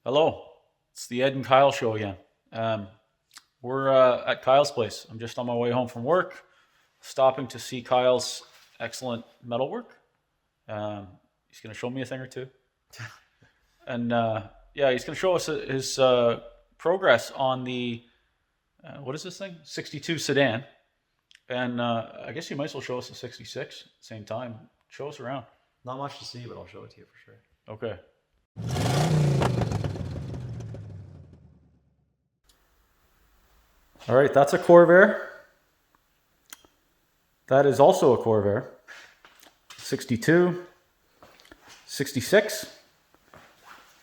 Hello, it's the Ed and Kyle show again. Um, we're at Kyle's place. I'm just on my way home from work, stopping to see Kyle's excellent metalwork. He's going to show me a thing or two, and yeah, he's going to show us his progress on the what is this thing? 62 sedan, and I guess you might as well show us the 66 at the same time. Show us around. Not much to see, but I'll show it to you for sure. Okay. All right, that's a Corvair. That is also a Corvair. 62, 66.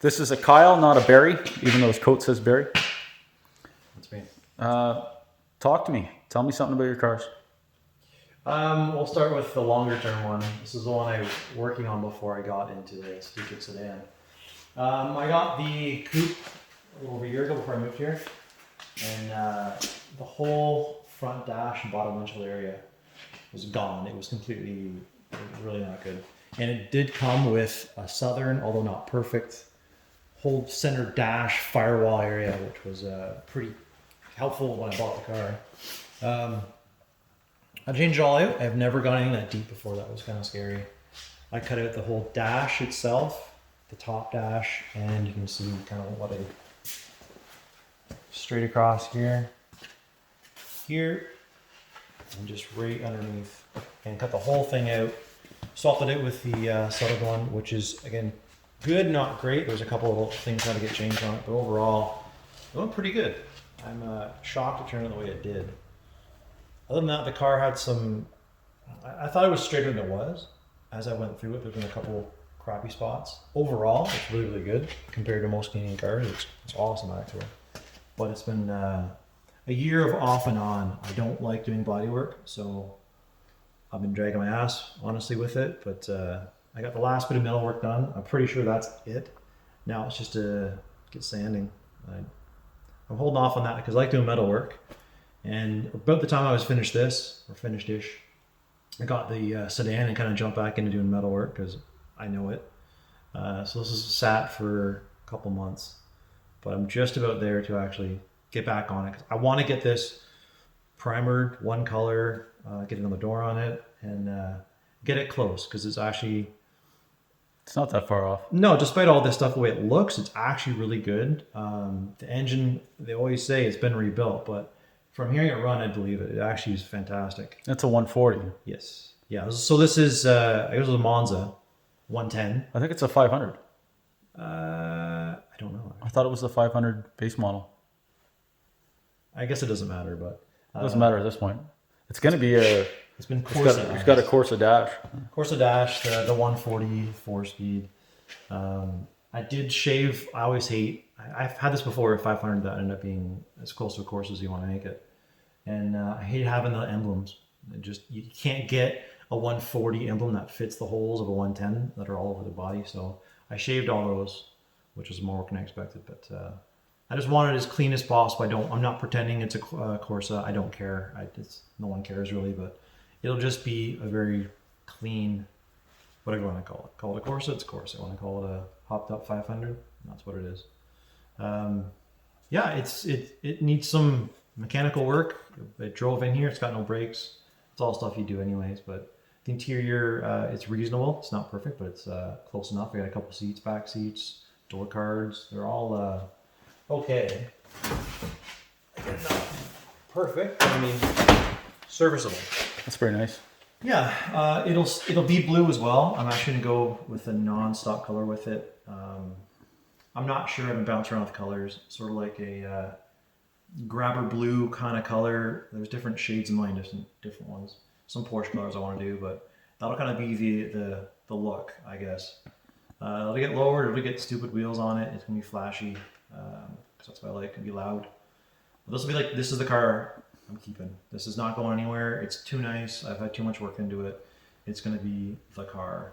This is a Kyle, not a Barry, even though his coat says Barry. That's me. Talk to me. Tell me something about your cars. We'll start with the longer term one. This is the one I was working on before I got into the stupid sedan. I got the Coupe a little over a year ago before I moved here. And the whole front dash and bottom windshield area was gone. It was really not good. And it did come with a Southern, although not perfect, whole center dash firewall area, which was pretty helpful when I bought the car. I changed it all out. I've never gone anything that deep before. That was kind of scary. I cut out the whole dash itself, the top dash, and you can see kind of what I straight across here, and just right underneath, and cut the whole thing out. Swapped it out with the Sedan one, which is again good, not great. There's a couple of little things that to get changed on it, but overall, it went pretty good. I'm shocked it turned out the way it did. Other than that, the car had some. I thought it was straighter than it was. As I went through it, there's been a couple crappy spots. Overall, it's really, really good compared to most Canadian cars. It's awesome actually. But it's been a year of off and on. I don't like doing body work, so I've been dragging my ass, honestly, with it. But I got the last bit of metal work done. I'm pretty sure that's it. Now it's just to get sanding. I'm holding off on that because I like doing metal work. And about the time I was finished-ish, I got the sedan and kind of jumped back into doing metal work because I know it. So this is sat for a couple months. But I'm just about there to actually get back on it. I want to get this primered, one color, get another door on it, and get it close because it's not that far off. No, despite all this stuff, the way it looks, it's actually really good. The engine, they always say it's been rebuilt, but from hearing it run, I believe it. It actually is fantastic. That's a 140. Yes. Yeah. So this is, it was a Monza 110. I think it's a 500. I don't know. I thought it was the 500 base model. I guess it doesn't matter, but it doesn't matter at this point. It's going to be a. It's been Corsa. It's got a Corsa dash. Corsa dash, the 140 4-speed. I did shave. I always hate. I've had this before. A 500 that ended up being as close to a Corsa as you want to make it, and I hate having the emblems. You can't get a 140 emblem that fits the holes of a 110 that are all over the body. So I shaved all those, which was more work than I expected. But I just wanted it as clean as possible. I'm not pretending it's a Corsa. I don't care. No one cares really, but it'll just be a very clean, whatever you want to call it. Call it a Corsa, it's a Corsa. I want to call it a hopped up 500. That's what it is. Yeah, it needs some mechanical work. It drove in here. It's got no brakes. It's all stuff you do anyways. But the interior, it's reasonable. It's not perfect, but it's close enough. We got a couple seats, back seats, door cards. They're all okay. Again, not perfect. I mean, serviceable. That's very nice. Yeah, it'll be blue as well. I'm actually gonna go with a non-stock color with it. I'm not sure. I've been bouncing around with colors. Sort of like a grabber blue kind of color. There's different shades in mine, different ones. Some Porsche colors I want to do, but that'll kind of be the look, I guess. It'll get lowered. It'll get stupid wheels on it. It's gonna be flashy because that's what I like. It'll be loud. But this will be like, this is the car I'm keeping. This is not going anywhere. It's too nice. I've had too much work into it. It's going to be the car.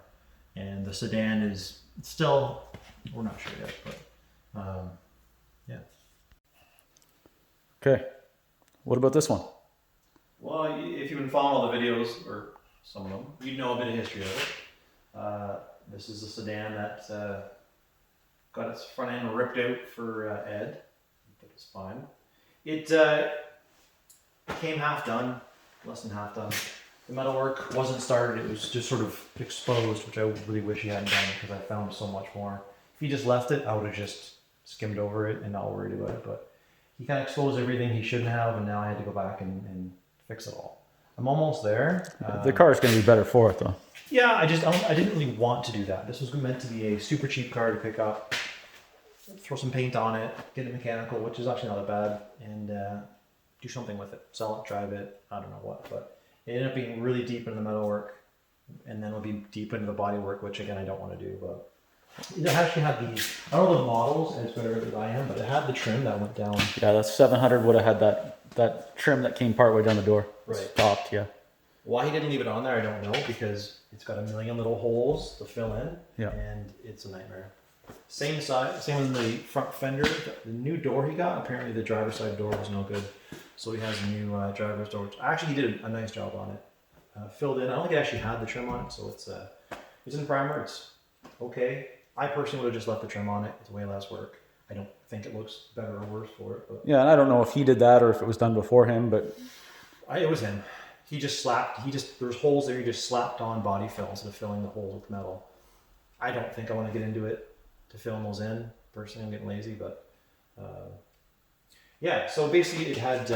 And the sedan is still, we're not sure yet, but yeah. Okay. What about this one? Well, if you've been following all the videos, or some of them, you'd know a bit of history of it. This is a sedan that Got its front end ripped out for Ed, but it's fine. It came half done, less than half done. The metalwork wasn't started, it was just sort of exposed, which I really wish he hadn't done because I found so much more. If he just left it, I would have just skimmed over it and not worried about it, but he kind of exposed everything he shouldn't have, and now I had to go back and fix it all. I'm almost there. The car is going to be better for it, though. Yeah, I didn't really want to do that. This was meant to be a super cheap car to pick up, throw some paint on it, get it mechanical, which is actually not that bad, and do something with it. Sell it, drive it, I don't know what, but it ended up being really deep into the metalwork, and then it'll be deep into the bodywork, which again I don't want to do. But it actually had these, I don't know the models as better as I am, but it had the trim that went down. Yeah, that 700 would have had that trim that came partway down the door. Right. Stopped, yeah. Why he didn't leave it on there, I don't know, because it's got a million little holes to fill in, Yeah. and it's a nightmare. Same side, same with the front fender. The new door he got, apparently the driver's side door was no good. So he has a new driver's door, which actually he did a nice job on it. Filled in, I don't think it actually had the trim on it, so it's in primer, it's okay. I personally would have just left the trim on it, it's way less work. I don't think it looks better or worse for it. But Yeah, and I don't know if he did that or if it was done before him, but it was him. There's holes there, he just slapped on body fill instead of filling the holes with metal. I don't think I want to get into it to fill those in. Personally, I'm getting lazy, but yeah, so basically it had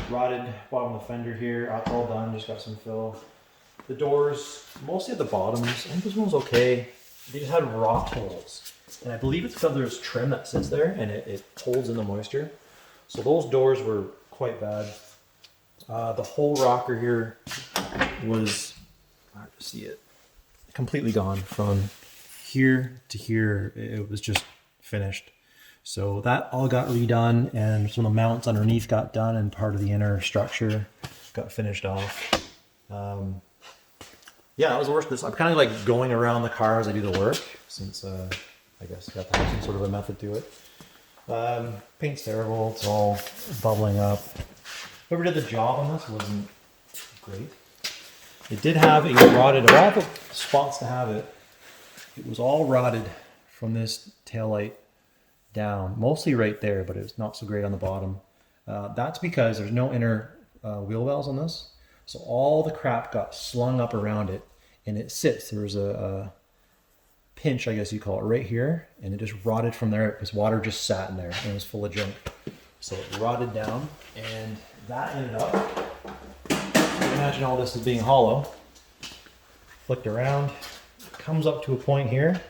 rotted bottom of the fender here. That's all done, just got some fill. The doors, mostly at the bottoms, I think this one's okay. They just had rot holes. And I believe it's because there's trim that sits there and it holds in the moisture. So those doors were quite bad. The whole rocker here was, hard to see it, completely gone from here to here. It was just finished. So that all got redone, and some of the mounts underneath got done, and part of the inner structure got finished off. Yeah, that was the worst. I'm kind of like going around the car as I do the work, since I guess you have to have some sort of a method to it. Paint's terrible. It's all bubbling up. Whoever did the job on this wasn't great. It did have a rotted, of all the spots to have it, it was all rotted from this taillight down, mostly right there, but it was not so great on the bottom. That's because there's no inner wheel wells on this, so all the crap got slung up around it, and it sits. There was a pinch, I guess you call it, right here, and it just rotted from there because water just sat in there and it was full of junk. So it rotted down, and that ended up, imagine all this as being hollow, flicked around, comes up to a point here,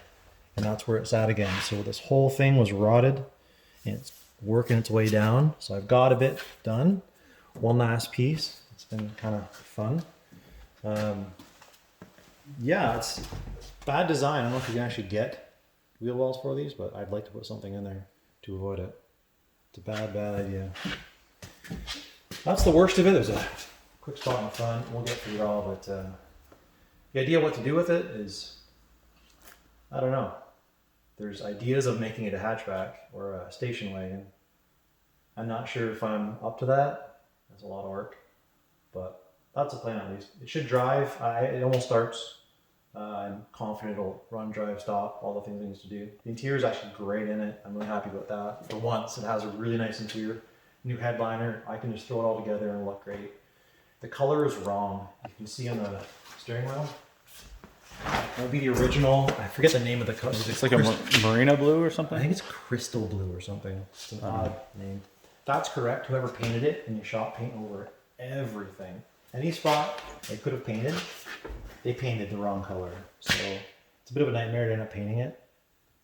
and that's where it's at again. So this whole thing was rotted, and it's working its way down. So I've got a bit done. One last piece. It's been kind of fun. Yeah, it's bad design. I don't know if you can actually get wheel wells for these, but I'd like to put something in there to avoid it. It's a bad idea. That's the worst of it. There's a quick spot in the front. We'll get through it all, but the idea of what to do with it is, I don't know. There's ideas of making it a hatchback or a station wagon. I'm not sure if I'm up to that. That's a lot of work, but that's the plan at least. It should drive. It almost starts. I'm confident it'll run, drive, stop, all the things it needs to do. The interior is actually great in it. I'm really happy about that. For once, it has a really nice interior. New headliner. I can just throw it all together and look great. The color is wrong. You can see on the steering wheel. That would be the original. I forget the name of the color. it's like a marina blue or something. I think it's crystal blue or something. It's an odd name. That's correct. Whoever painted it in the shop paint over everything. Any spot they could have painted, they painted the wrong color. So it's a bit of a nightmare to end up painting it,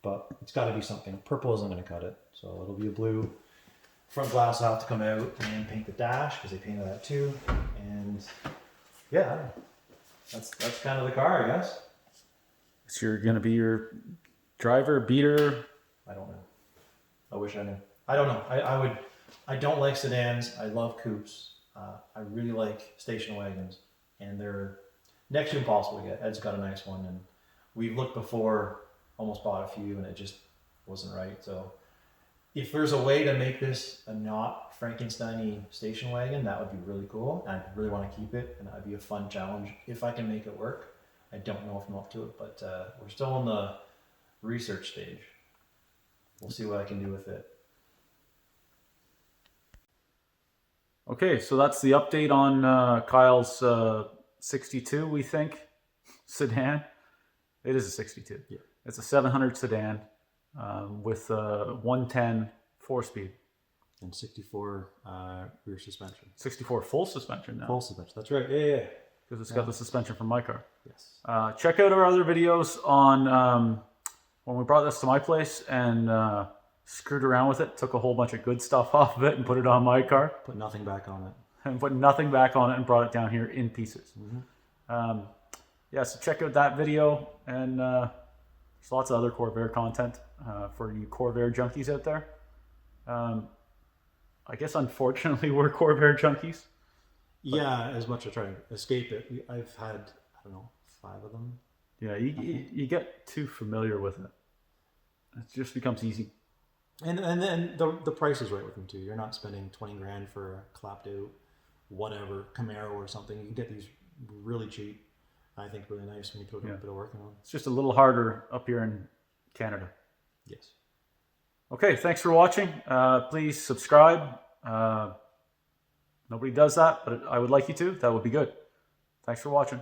but it's got to be something. Purple isn't going to cut it, so it'll be a blue. Front glass will have to come out and paint the dash because they painted that too. And yeah, that's kind of the car, I guess. So going to be your driver, beater? I don't know. I wish I knew. I don't know. I don't like sedans. I love coupes. I really like station wagons, and they're next to impossible to get. Ed's got a nice one, and we've looked before, almost bought a few, and it just wasn't right. So if there's a way to make this a not Frankenstein-y station wagon, that would be really cool. I really want to keep it, and that would be a fun challenge if I can make it work. I don't know if I'm up to it, but we're still in the research stage. We'll see what I can do with it. Okay, so that's the update on Kyle's 62, we think, sedan. It is a 62. Yeah. It's a 700 sedan with a 110 4-speed. And 64 rear suspension. 64 full suspension now. Full suspension, that's right. Yeah. Because it's got the suspension from my car. Yes. Check out our other videos on when we brought this to my place and screwed around with it, took a whole bunch of good stuff off of it and put it on my car. Put nothing back on it. And put nothing back on it and brought it down here in pieces. Mm-hmm. Yeah, so check out that video, and there's lots of other Corvair content for you Corvair junkies out there. I guess unfortunately we're Corvair junkies. Yeah, as much as I try to escape it. I've had, I don't know, 5 of them. Yeah, you get too familiar with it. It just becomes easy. And then the price is right with them too. You're not spending 20 grand for a clapped out whatever Camaro or something. You can get these really cheap. I think really nice when you put a bit of work on them. It's just a little harder up here in Canada. Yes. Okay, thanks for watching. Please subscribe. Nobody does that, but I would like you to. That would be good. Thanks for watching.